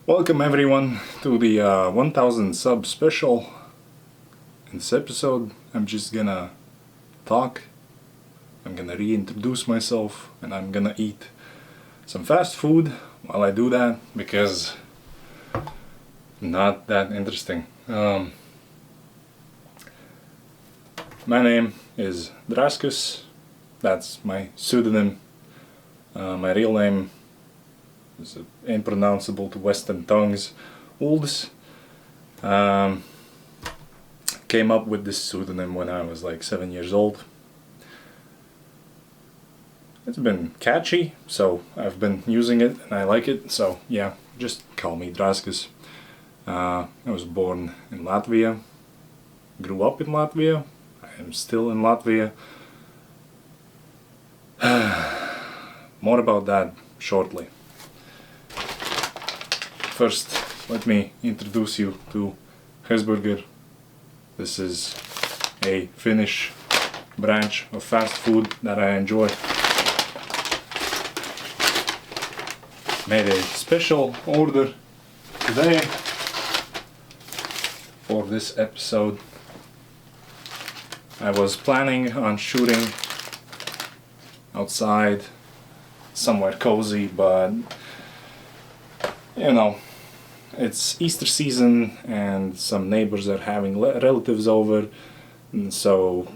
Welcome everyone to the 1000 sub special. In this episode I'm just gonna talk, I'm gonna reintroduce myself, and I'm gonna eat some fast food while I do that because not that interesting. My name is Drascus, that's my pseudonym. My real name is impronounceable to Western tongues. Ulds. Came up with this pseudonym when I was like 7 years old. It's been catchy, so I've been using it and I like it, so yeah, just call me Drascus. I was born in Latvia, grew up in Latvia, I am still in Latvia. More about that shortly. First, let me introduce you to Hesburger. This is a Finnish branch of fast food that I enjoy. Made a special order today for this episode. I was planning on shooting outside somewhere cozy, but you know, it's Easter season and some neighbors are having relatives over, and so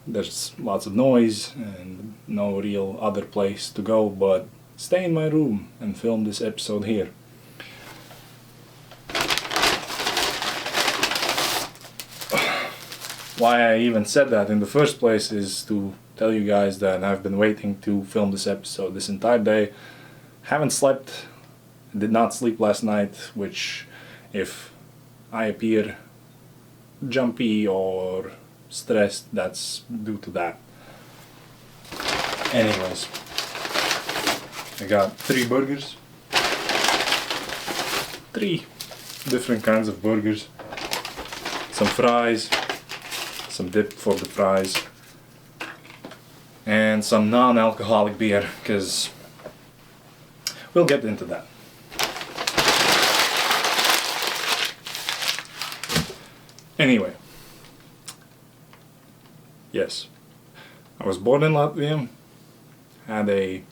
there's lots of noise and no real other place to go but stay in my room and film this episode here. Why I even said that in the first place is to tell you guys that I've been waiting to film this episode this entire day. Haven't slept, did not sleep last night, which if I appear jumpy or stressed, that's due to that. Anyways, I got 3 burgers. 3 different kinds of burgers. Some fries, some dip for the fries, and some non-alcoholic beer, because we'll get into that. Anyway, yes, I was born in Latvia, had a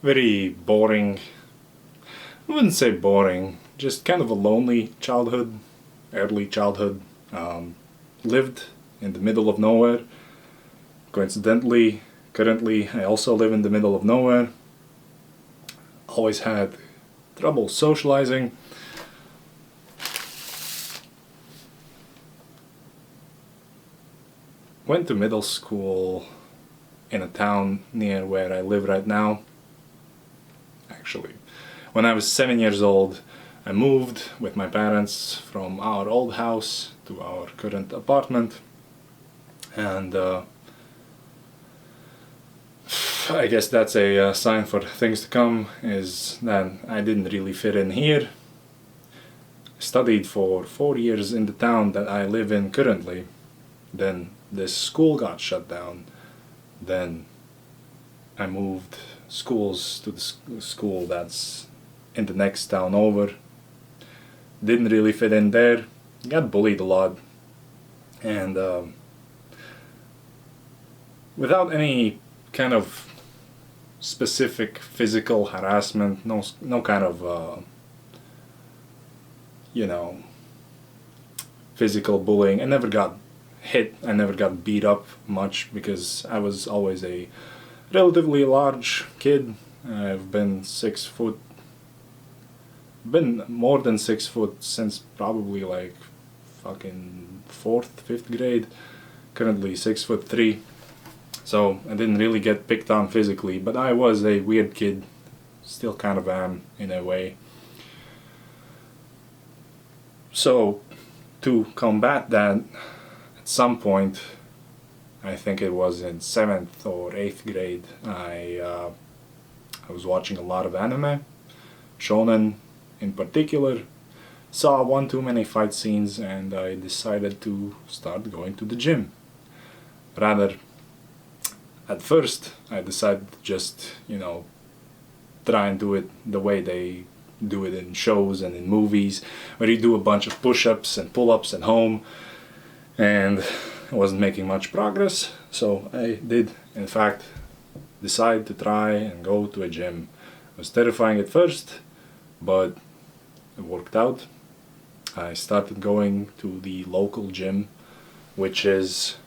very boring, I wouldn't say boring, just kind of a lonely childhood, early childhood. Lived in the middle of nowhere. Coincidentally, currently I also live in the middle of nowhere. Always had trouble socializing. Went to middle school in a town near where I live right now. Actually, when I was 7 years old, I moved with my parents from our old house to our current apartment, and I guess that's a sign for things to come, is that I didn't really fit in here. Studied for 4 years in the town that I live in currently. Then this school got shut down. Then I moved schools to the school that's in the next town over. Didn't really fit in there. Got bullied a lot. And without any kind of specific physical harassment, no kind of physical bullying. I never got hit, I never got beat up much because I was always a relatively large kid. I've been 6 foot, been more than 6 foot since probably like fucking 4th, 5th grade. Currently 6'3", so I didn't really get picked on physically, but I was a weird kid, still kind of am in a way. So to combat that, at some point, I think it was in 7th or 8th grade, I was watching a lot of anime, shonen in particular, saw one too many fight scenes, and I decided to start going to the gym. Rather, at first I decided to just, try and do it the way they do it in shows and in movies, where you do a bunch of push-ups and pull-ups at home, and I wasn't making much progress, so I did in fact decide to try and go to a gym. It was terrifying at first, but it worked out. I started going to the local gym, which is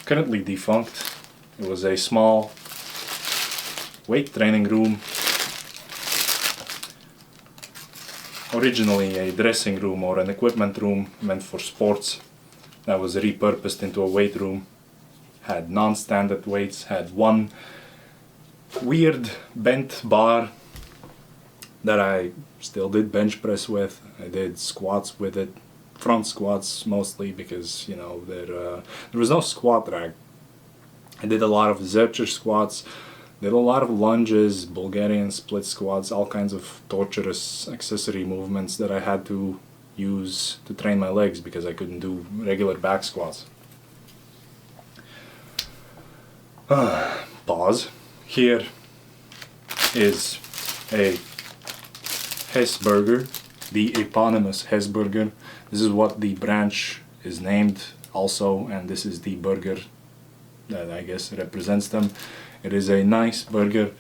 currently defunct. It was a small weight training room, originally a dressing room or an equipment room meant for sports, that was repurposed into a weight room. Had non-standard weights, had one weird bent bar that I still did bench press with. I did squats with it, front squats mostly, because you know there was no squat rack. I did a lot of Zercher squats, did a lot of lunges, Bulgarian split squats, all kinds of torturous accessory movements that I had to use to train my legs because I couldn't do regular back squats. Pause. Here is a Hess burger, the eponymous Hess burger. This is what the branch is named also, and this is the burger that I guess represents them. It is a nice burger,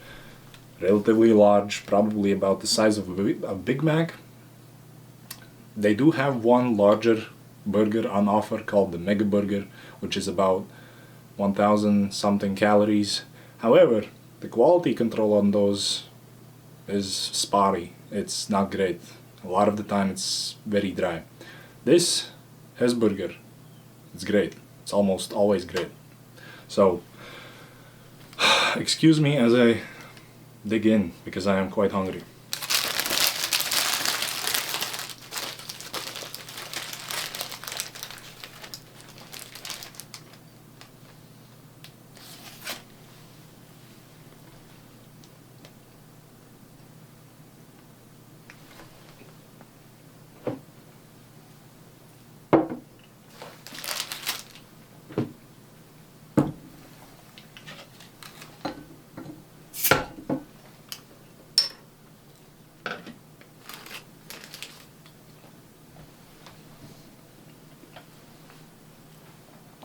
relatively large, probably about the size of a Big Mac. They do have one larger burger on offer called the Mega Burger, which is about 1000 something calories. However, the quality control on those is spotty. It's not great. A lot of the time it's very dry. This Hess burger, it's great. It's almost always great. So, excuse me as I dig in, because I am quite hungry.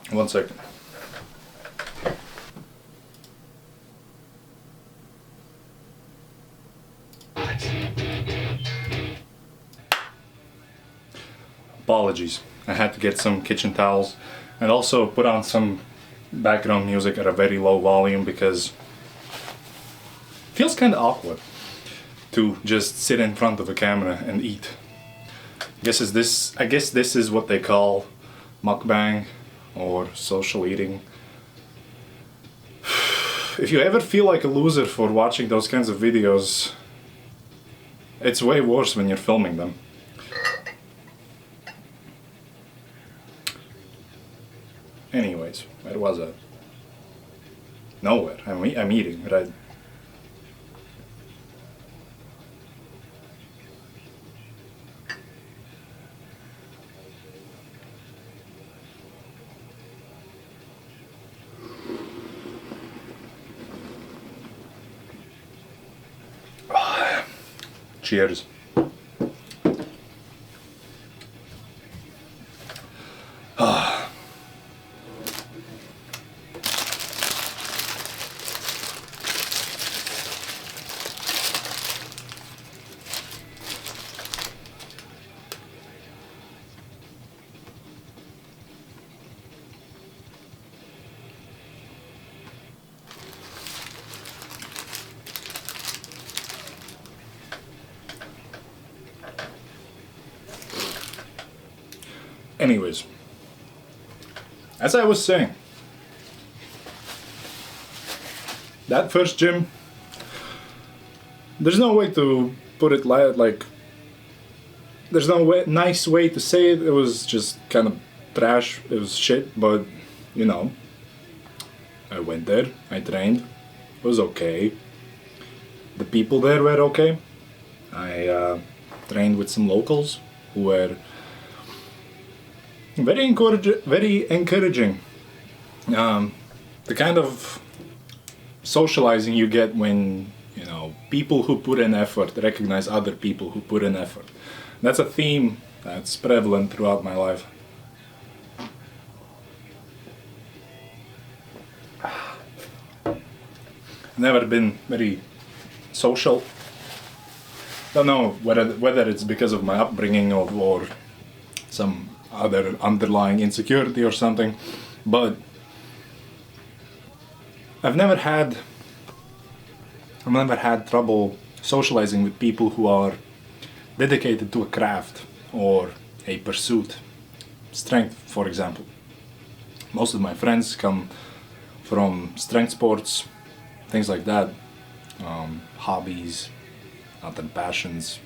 One second. Apologies. I had to get some kitchen towels and also put on some background music at a very low volume because it feels kind of awkward to just sit in front of a camera and eat. I guess this is what they call mukbang or social eating. If you ever feel like a loser for watching those kinds of videos, it's way worse when you're filming them. Anyways, where was I? Nowhere. I'm eating, right? Cheers. Anyways, as I was saying, that first gym, there's no way to put it like, there's no nice way to say it. It was just kind of trash. It was shit, but you know, I went there, I trained, it was okay. The people there were okay. I trained with some locals who were very encouraging. The kind of socializing you get when You know, people who put in effort recognize other people who put in effort. That's a theme that's prevalent throughout my life. Never been very social. Don't know whether it's because of my upbringing or some other underlying insecurity or something, but I've never had trouble socializing with people who are dedicated to a craft or a pursuit. Strength, for example. Most of my friends come from strength sports, things like that, hobbies, other passions.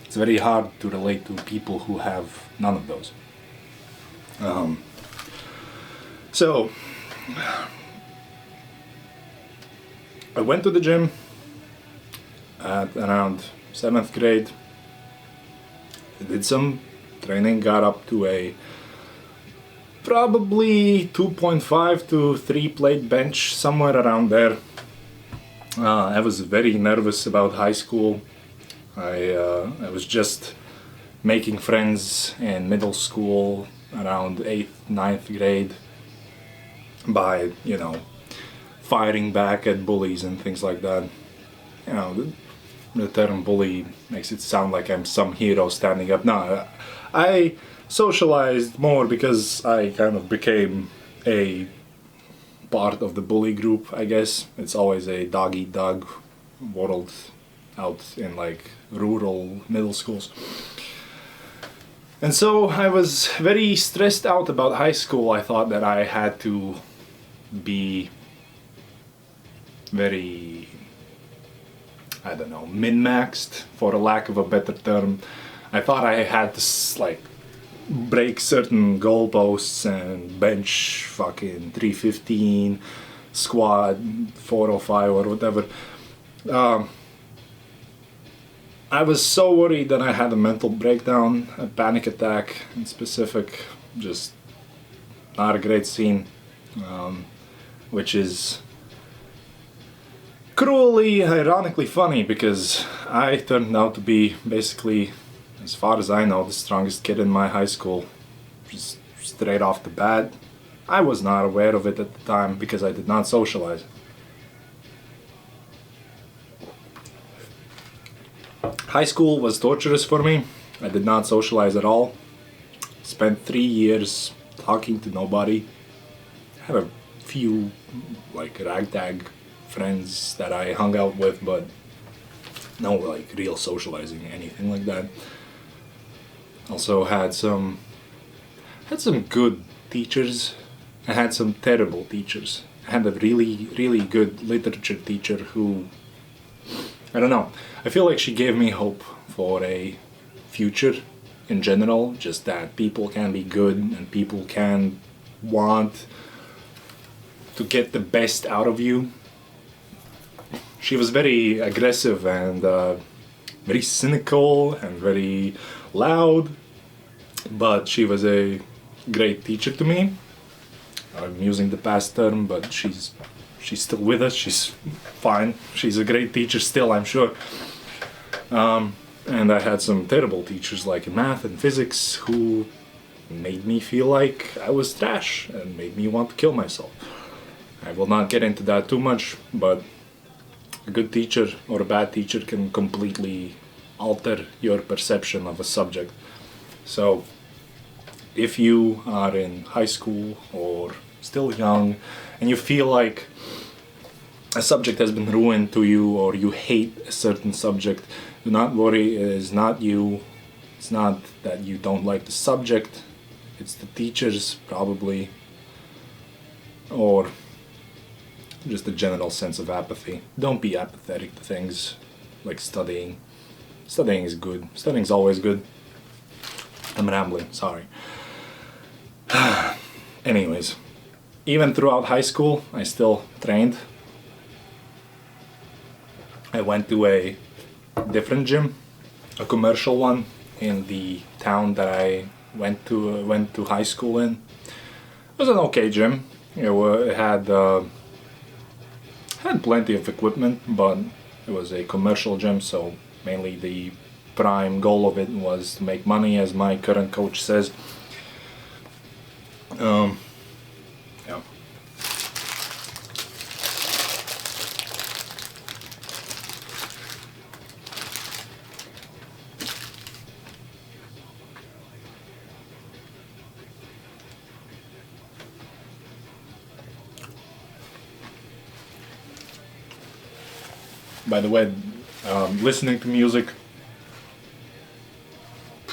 It's very hard to relate to people who have none of those. So I went to the gym at around 7th grade. I did some training, got up to a probably 2.5 to 3 plate bench, somewhere around there. I was very nervous about high school. I was just making friends in middle school around 8th, 9th grade by, you know, fighting back at bullies and things like that. You know, the term bully makes it sound like I'm some hero standing up. No, I socialized more because I kind of became a part of the bully group, I guess. It's always a dog-eat-dog world out in like rural middle schools. And so I was very stressed out about high school. I thought that I had to be very, I don't know, min-maxed, for a lack of a better term. I thought I had to like break certain goalposts and bench fucking 315, squat 405 or whatever. I was so worried that I had a mental breakdown, a panic attack in specific, just not a great scene, which is cruelly, ironically funny because I turned out to be basically, as far as I know, the strongest kid in my high school, just straight off the bat. I was not aware of it at the time because I did not socialize. High school was torturous for me. I did not socialize at all. Spent 3 years talking to nobody. Had a few like ragtag friends that I hung out with, but no like real socializing, anything like that. Also had some good teachers. I had some terrible teachers. I had a really good literature teacher who, I don't know, I feel like she gave me hope for a future in general, just that people can be good and people can want to get the best out of you. She was very aggressive and very cynical and very loud, but she was a great teacher to me. I'm using the past term, but she's still with us. She's fine. She's a great teacher still, I'm sure. And I had some terrible teachers like in math and physics who made me feel like I was trash and made me want to kill myself. I will not get into that too much, but a good teacher or a bad teacher can completely alter your perception of a subject. So if you are in high school or still young and you feel like a subject has been ruined to you or you hate a certain subject, do not worry, it is not you. It's not that you don't like the subject, it's the teachers probably, or just a general sense of apathy. Don't be apathetic to things like studying. Studying is good. Studying is always good. I'm rambling, sorry. Anyways, even throughout high school, I still trained. I went to a different gym, a commercial one, in the town that I went to high school in. It was an okay gym. It had Had plenty of equipment, but it was a commercial gym, so mainly the prime goal of it was to make money, as my current coach says. Yeah. By the way, listening to music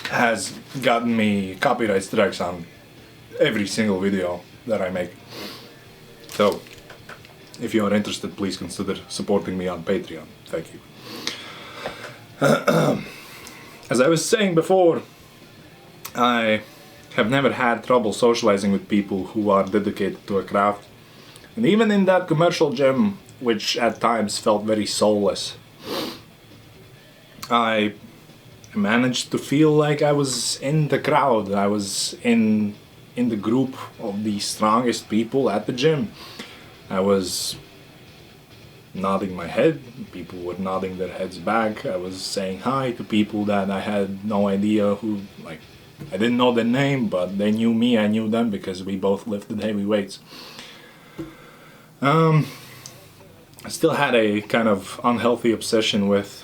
has gotten me copyright strikes on every single video that I make. So, if you are interested, please consider supporting me on Patreon. Thank you. As I was saying before, I have never had trouble socializing with people who are dedicated to a craft. And even in that commercial gym, which at times felt very soulless, I managed to feel like I was in the crowd. I was in the group of the strongest people at the gym. I was nodding my head, people were nodding their heads back. I was saying hi to people that I had no idea who, like, I didn't know their name, but they knew me, I knew them, because we both lifted heavy weights. I still had a kind of unhealthy obsession with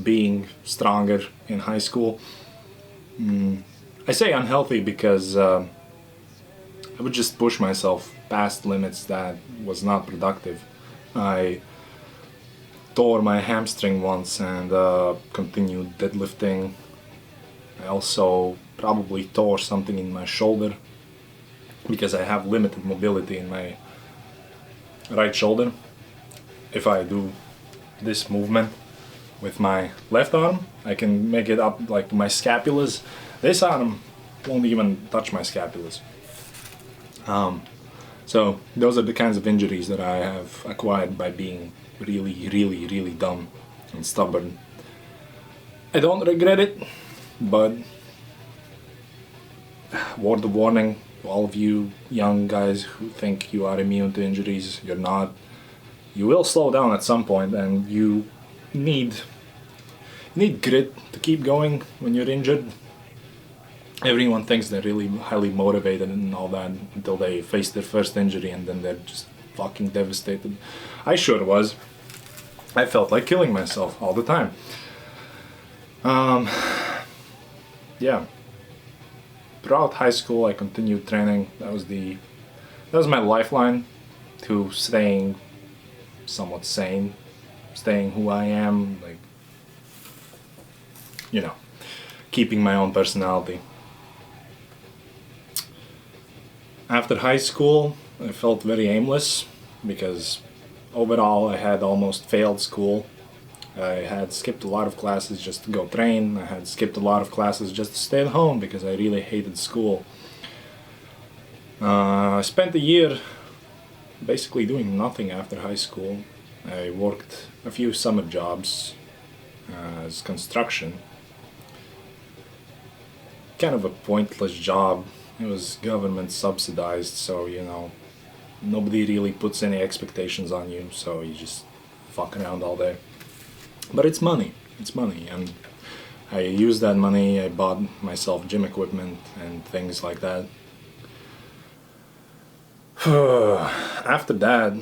being stronger in high school. I say unhealthy because I would just push myself past limits that was not productive. I tore my hamstring once and continued deadlifting. I also probably tore something in my shoulder because I have limited mobility in my right shoulder. If I do this movement with my left arm, I can make it up like my scapulas. This arm won't even touch my scapulas. So those are the kinds of injuries that I have acquired by being really dumb and stubborn. I don't regret it, but word of warning to all of you young guys who think you are immune to injuries, you're not. You will slow down at some point, and you need grit to keep going when you're injured. Everyone thinks they're really highly motivated and all that until they face their first injury, and then they're just fucking devastated. I sure was. I felt like killing myself all the time. Yeah. Throughout high school, I continued training. That was my lifeline to staying somewhat sane, staying who I am, like, you know, keeping my own personality. After high school, I felt very aimless because overall I had almost failed school. I had skipped a lot of classes just to go train. I had skipped a lot of classes just to stay at home because I really hated school. I spent a year basically doing nothing after high school. I worked a few summer jobs as construction. Kind of a pointless job. It was government subsidized, so, you know, nobody really puts any expectations on you, so you just fuck around all day. But it's money, and I used that money. I bought myself gym equipment and things like that. After that,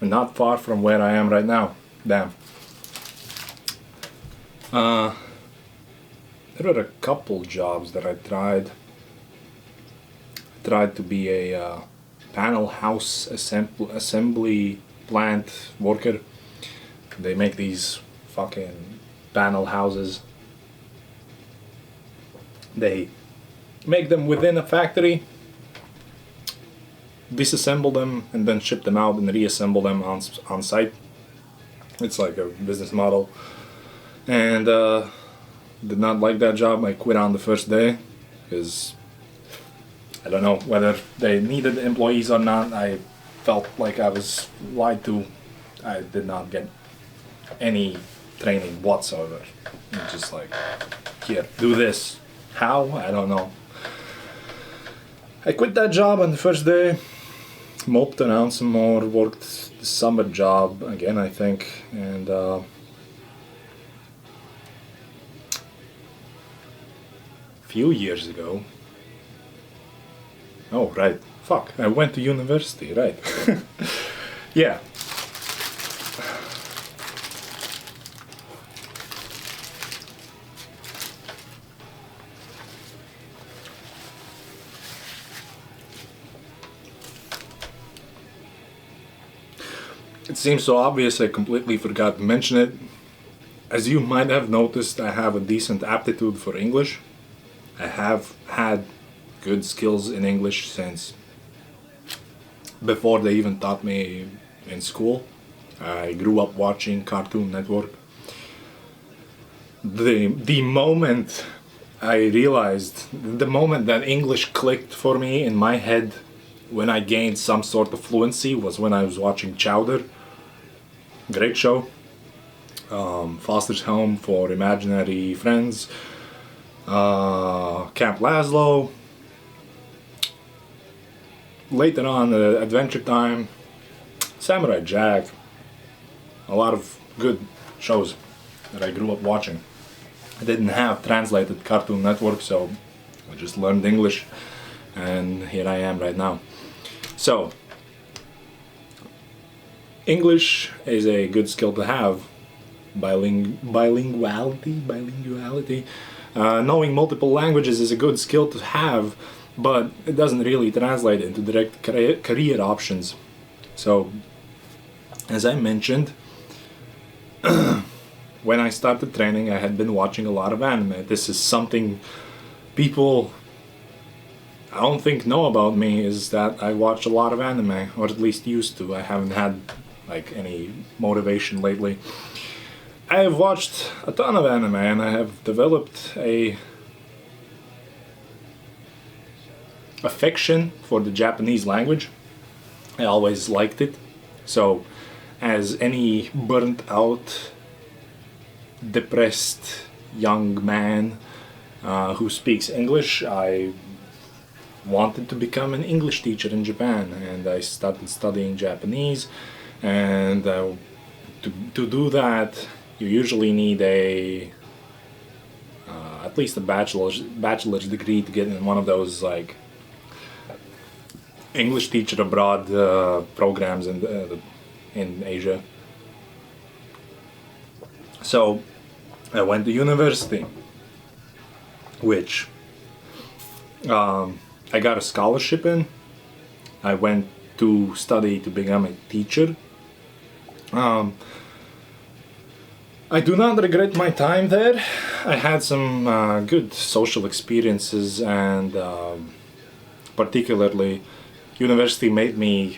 I'm not far from where I am right now. Damn. There were a couple jobs that I tried. I tried to be a panel house assembly plant worker. They make these fucking panel houses. They make them within a factory, disassemble them, and then ship them out and reassemble them on site. It's like a business model. And did not like that job. I quit on the first day because I don't know whether they needed employees or not. I felt like I was lied to. I did not get any training whatsoever. It's just like, here, do this. How? I don't know. I quit that job on the first day. moped around some more, worked the summer job again, I think, and few years ago. Oh, right. Fuck, I went to university, right. Yeah. It seems so obvious I completely forgot to mention it. As you might have noticed, I have a decent aptitude for English. I have had good skills in English since before they even taught me in school. I grew up watching Cartoon Network. The moment I realized, the moment that English clicked for me in my head when I gained some sort of fluency was when I was watching Chowder. Great show. Foster's Home for Imaginary Friends. Camp Laszlo. Later on, Adventure Time. Samurai Jack. A lot of good shows that I grew up watching. I didn't have translated Cartoon Network, so I just learned English, and here I am right now. So, English is a good skill to have. Bilinguality. Knowing multiple languages is a good skill to have, but it doesn't really translate into direct career options. So, as I mentioned, when I started training, I had been watching a lot of anime. This is something people I don't think know about me, is that I watch a lot of anime, or at least used to. I haven't had like any motivation lately. I have watched a ton of anime, and I have developed a affection for the Japanese language. I always liked it. So, as any burnt out, depressed young man who speaks English, I wanted to become an English teacher in Japan, and I started studying Japanese. And to do that, you usually need at least a bachelor's degree to get in one of those like English teacher abroad programs in Asia. So I went to university, which I got a scholarship in. I went to study to become a teacher. I do not regret my time there. I had some good social experiences, and particularly university made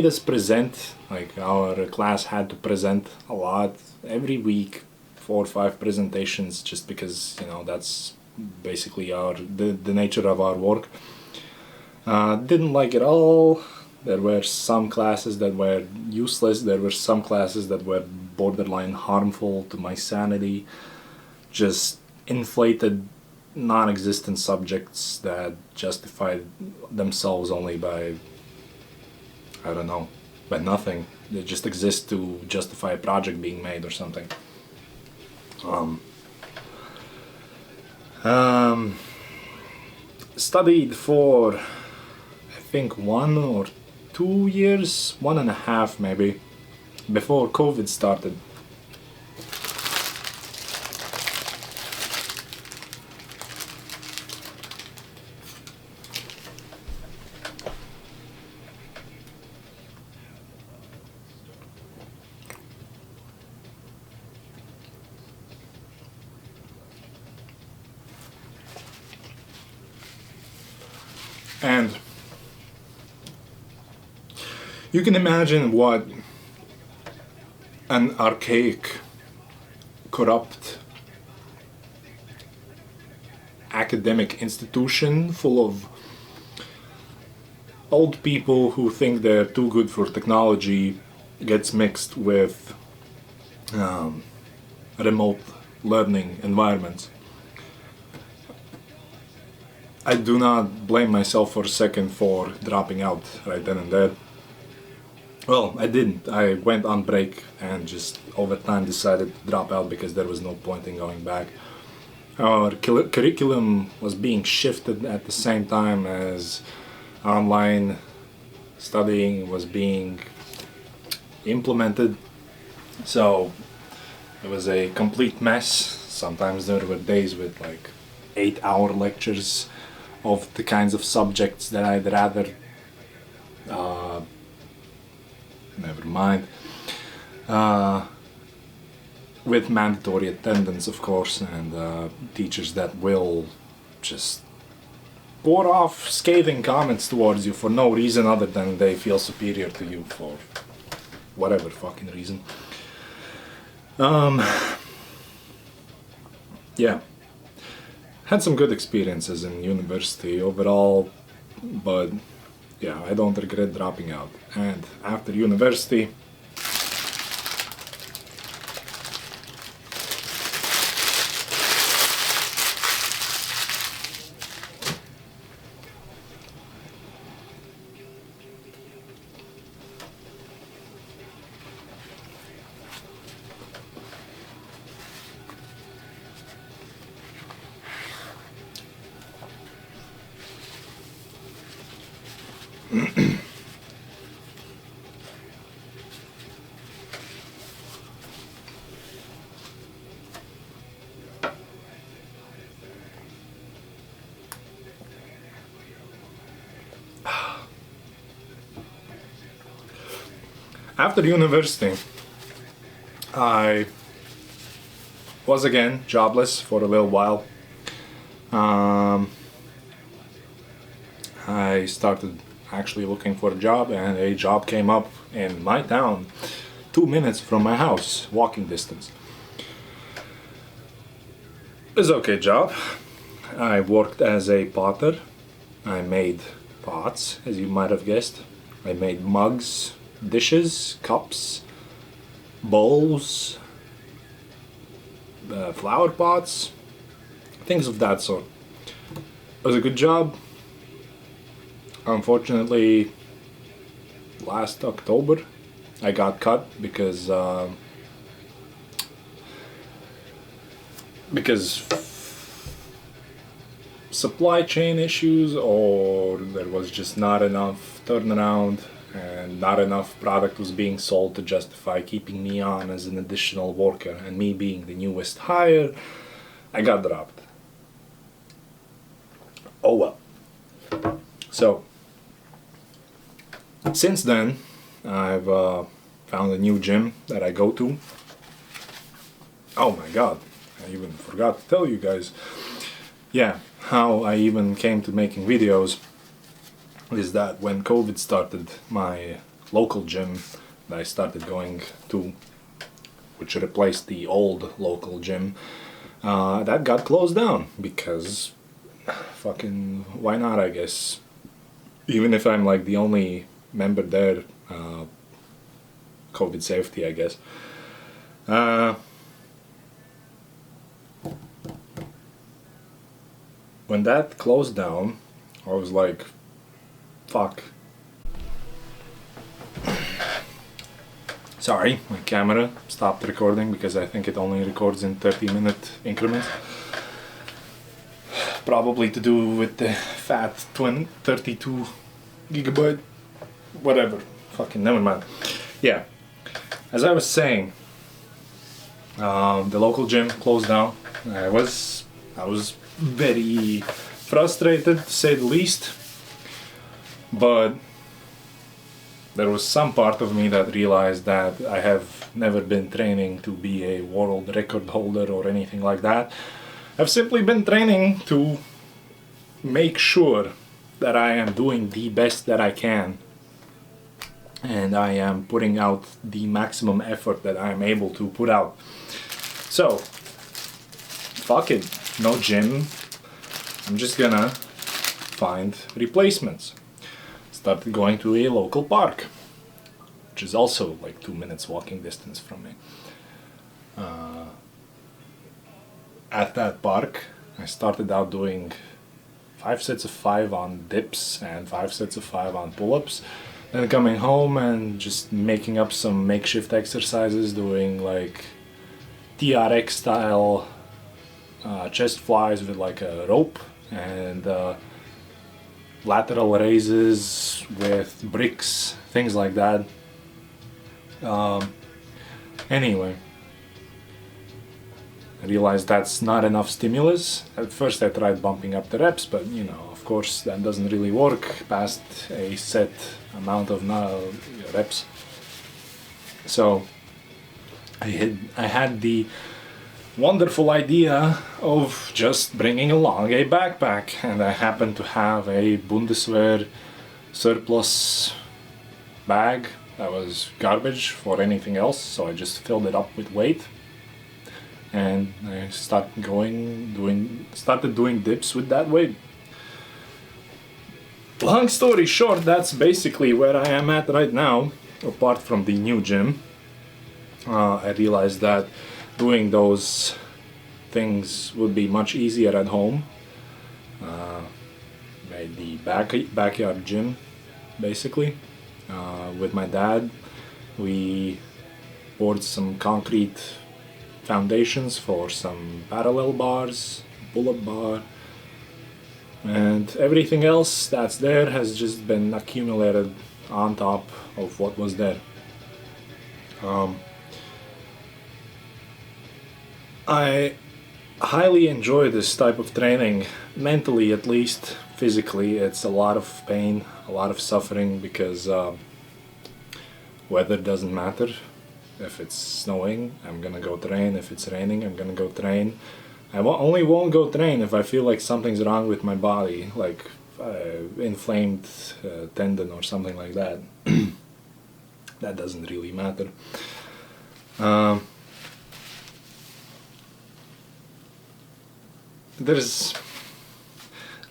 us present. Like, our class had to present a lot every week, 4 or 5 presentations, just because, you know, that's basically the nature of our work. Didn't like it all. There were some classes that were useless. There were some classes that were borderline harmful to my sanity. Just inflated, non-existent subjects that justified themselves only by, I don't know, by nothing. They just exist to justify a project being made or something. Studied for, I think, 1 or 2 years, 1.5 maybe, before COVID started. And you can imagine what an archaic, corrupt academic institution full of old people who think they're too good for technology gets mixed with remote learning environments. I do not blame myself for a second for dropping out right then and there. Well, I didn't. I went on break and just over time decided to drop out because there was no point in going back. Our curriculum was being shifted at the same time as online studying was being implemented, so it was a complete mess. Sometimes there were days with like 8-hour lectures of the kinds of subjects that I'd rather never mind, with mandatory attendance, of course, and teachers that will just pour off scathing comments towards you for no reason other than they feel superior to you for whatever fucking reason. Yeah, had some good experiences in university overall, but yeah, I don't regret dropping out. And after university, after university, I was again jobless for a little while. I started actually looking for a job, and a job came up in my town, 2 minutes from my house, walking distance. It was an okay job. I worked as a potter. I made pots, as you might have guessed. I made mugs, dishes, cups, bowls, flower pots, things of that sort. It was a good job. Unfortunately, last October I got cut because supply chain issues, or there was just not enough turnaround and not enough product was being sold to justify keeping me on as an additional worker, and me being the newest hire, I got dropped. Oh well. So since then I've found a new gym that I go to. Oh my god, I even forgot to tell you guys. Yeah, how I even came to making videos is that when COVID started, my local gym that I started going to, which replaced the old local gym, that got closed down because fucking why not, I guess. Even if I'm like the only member there, COVID safety, I guess. When that closed down, I was like, fuck. Sorry, my camera stopped recording because I think it only records in 30-minute increments. Probably to do with the fat 32 gigabyte, whatever. Fucking never mind. Yeah, as I was saying, the local gym closed down. I was very frustrated, to say the least, but there was some part of me that realized that I have never been training to be a world record holder or anything like that. I've simply been training to make sure that I am doing the best that I can, and I am putting out the maximum effort that I am able to put out. So, fuck it, no gym. I'm just gonna find replacements. Started going to a local park, which is also like 2 minutes walking distance from me. At that park, I started out doing 5 sets of 5 on dips and 5 sets of 5 on pull-ups. Then coming home and just making up some makeshift exercises, doing like TRX style chest flies with like a rope, and lateral raises with bricks, things like that. Anyway, I realized that's not enough stimulus. At first I tried bumping up the reps, but you know, of course that doesn't really work past a set amount of reps. So I had the wonderful idea of just bringing along a backpack, and I happened to have a Bundeswehr surplus bag that was garbage for anything else, so I just filled it up with weight, and I started doing dips with that weight. Long story short, that's basically where I am at right now, apart from the new gym. I realized that doing those things would be much easier at home. Made the backyard gym, basically. With my dad, we poured some concrete foundations for some parallel bars, pull-up bar, and everything else that's there has just been accumulated on top of what was there. I highly enjoy this type of training, mentally at least. Physically it's a lot of pain, a lot of suffering, because weather doesn't matter. If it's snowing, I'm gonna go train. If it's raining, I'm gonna go train. I only won't go train if I feel like something's wrong with my body, like inflamed tendon or something like that. That doesn't really matter. There's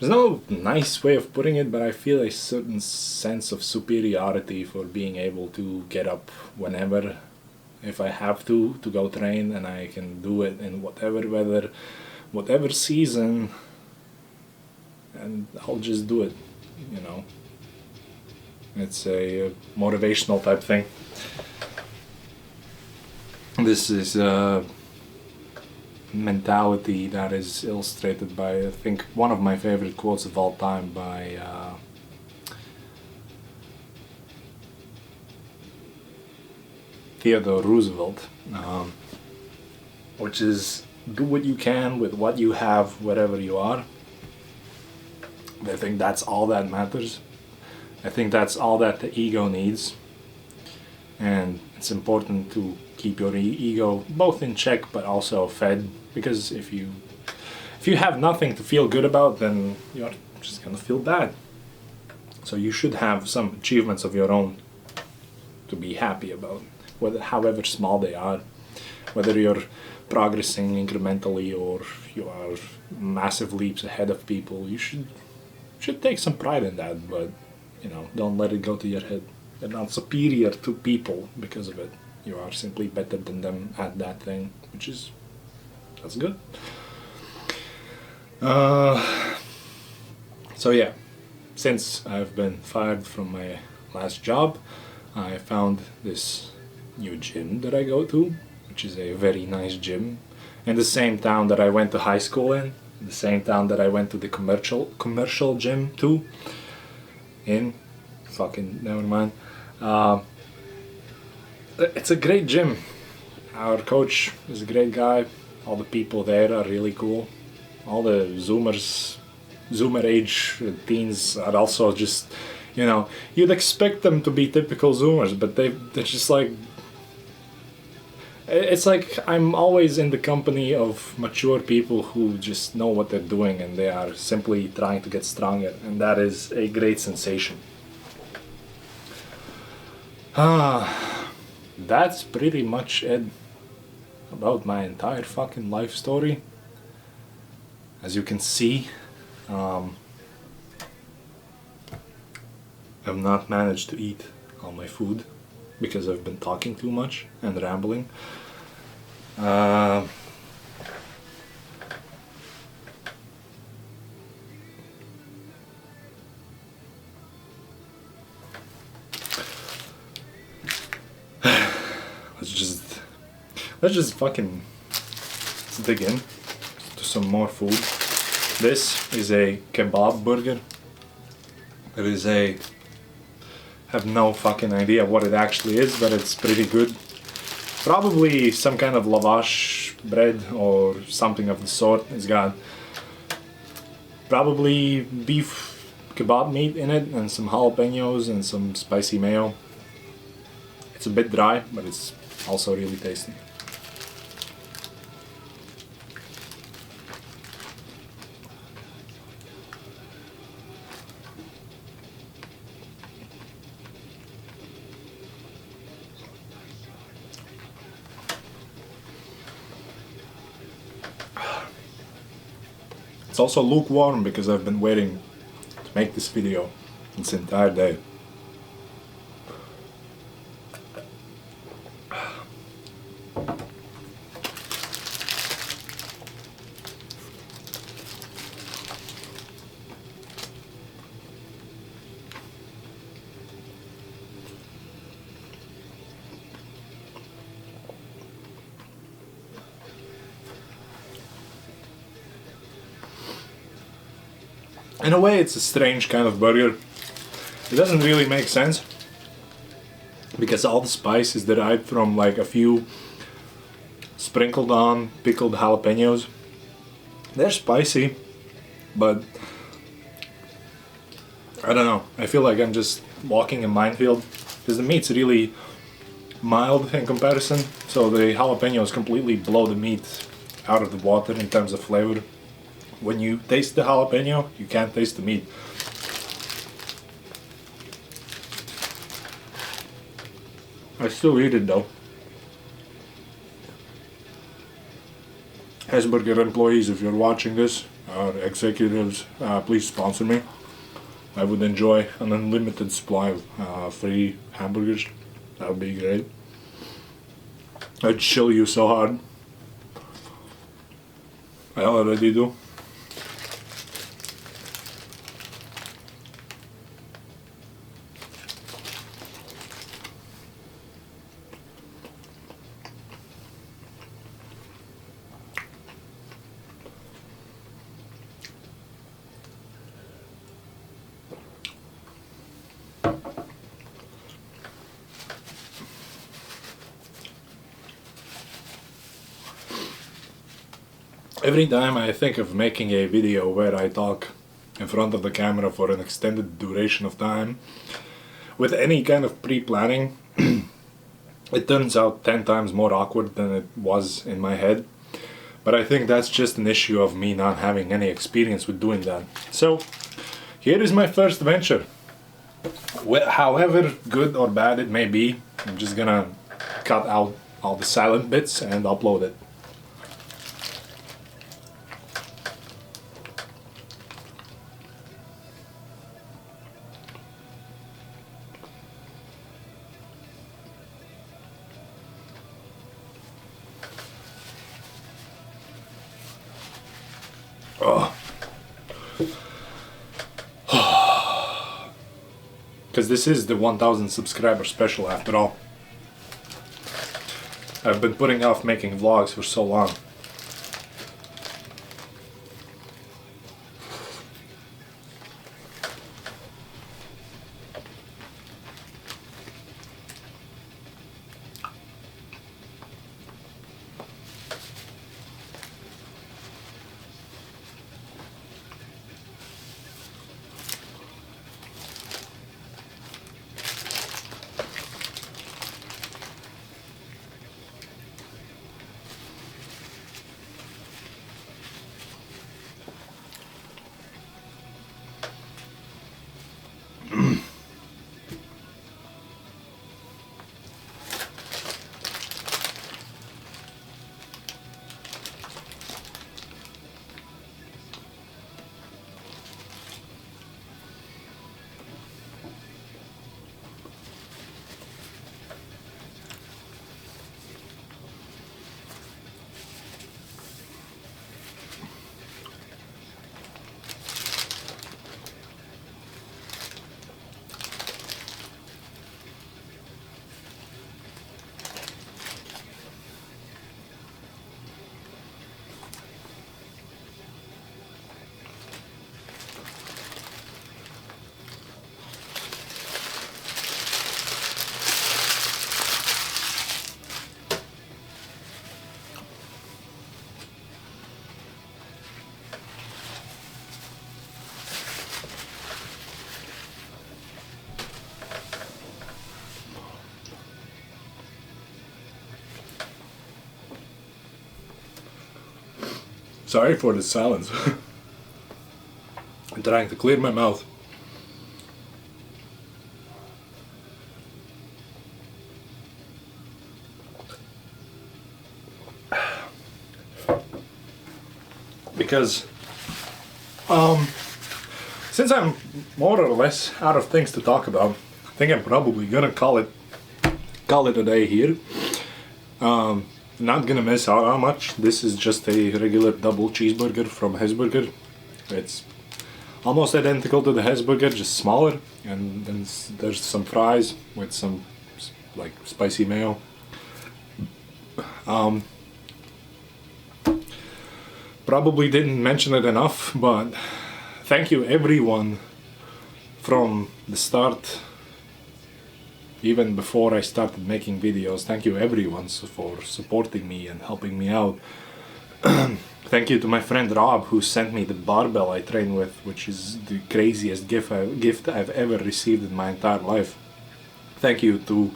no nice way of putting it, but I feel a certain sense of superiority for being able to get up whenever, if I have to go train, and I can do it in whatever weather, whatever season, and I'll just do it, you know. It's a motivational type thing. This is a mentality that is illustrated by, I think, one of my favorite quotes of all time by Theodore Roosevelt, which is, do what you can with what you have wherever you are. I think that's all that matters. I think that's all that the ego needs, and it's important to keep your ego both in check but also fed, because if you have nothing to feel good about, then you're just gonna feel bad. So you should have some achievements of your own to be happy about, however small they are, whether you're progressing incrementally or you are massive leaps ahead of people. You should take some pride in that, but you know, don't let it go to your head. You're not superior to people because of it. You are simply better than them at that thing, that's good. So yeah, since I've been fired from my last job, I found this new gym that I go to, which is a very nice gym, in the same town that I went to high school in the same town that I went to the commercial gym to. Never mind. It's a great gym. Our coach is a great guy. All the people there are really cool. All the Zoomer age teens are also just, you know, you'd expect them to be typical Zoomers, but they're just like, it's like I'm always in the company of mature people who just know what they're doing, and they are simply trying to get stronger, and that is a great sensation. That's pretty much it about my entire fucking life story. As you can see, I've not managed to eat all my food because I've been talking too much and rambling. let's just fucking dig in to some more food. This is a kebab burger. Have no fucking idea what it actually is, but it's pretty good. Probably some kind of lavash bread or something of the sort. It's got probably beef kebab meat in it and some jalapenos and some spicy mayo. It's a bit dry, but it's also really tasty. It's also lukewarm because I've been waiting to make this video this entire day. In a way, it's a strange kind of burger. It doesn't really make sense because all the spice is derived from like a few sprinkled on pickled jalapenos. They're spicy, but I don't know. I feel like I'm just walking a minefield because the meat's really mild in comparison, so the jalapenos completely blow the meat out of the water in terms of flavor. When you taste the jalapeno, you can't taste the meat. I still eat it though. Hesburger employees, if you're watching this, executives, please sponsor me. I would enjoy an unlimited supply of free hamburgers. That would be great. I'd chill you so hard. I already do. Every time I think of making a video where I talk in front of the camera for an extended duration of time, with any kind of pre-planning, it turns out 10 times more awkward than it was in my head. But I think that's just an issue of me not having any experience with doing that. So, here is my first venture. However good or bad it may be, I'm just gonna cut out all the silent bits and upload it. Because this is the 1000 subscriber special after all. I've been putting off making vlogs for so long. Sorry for the silence. I'm trying to clear my mouth. Because since I'm more or less out of things to talk about, I think I'm probably gonna call it a day here. Not gonna miss out how much. This is just a regular double cheeseburger from Hesburger. It's almost identical to the Hesburger, just smaller, and then there's some fries with some like spicy mayo. Probably didn't mention it enough, but thank you everyone from the start, even before I started making videos. Thank you everyone for supporting me and helping me out. Thank you to my friend Rob, who sent me the barbell I train with, which is the craziest gift I've ever received in my entire life. Thank you to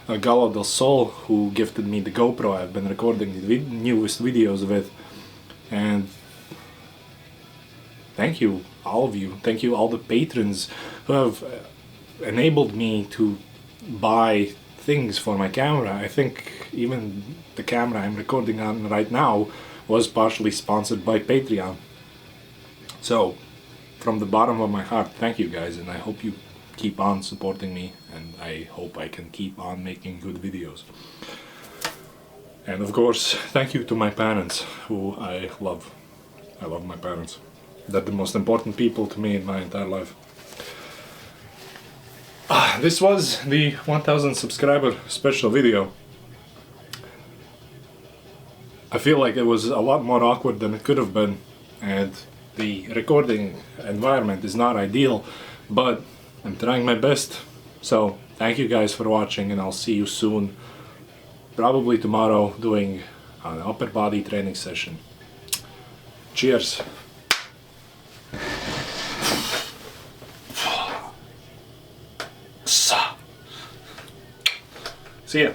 Galo del Sol, who gifted me the GoPro I've been recording the newest videos with. And thank you, all of you. Thank you, all the patrons who have enabled me to buy things for my camera. I think even the camera I'm recording on right now was partially sponsored by Patreon. So, from the bottom of my heart, thank you guys, and I hope you keep on supporting me, and I hope I can keep on making good videos. And of course, thank you to my parents, who I love. I love my parents. They're the most important people to me in my entire life. This was the 1000 subscriber special video. I feel like it was a lot more awkward than it could have been, and the recording environment is not ideal, but I'm trying my best. So, thank you guys for watching, and I'll see you soon. Probably tomorrow, doing an upper body training session. Cheers! See ya!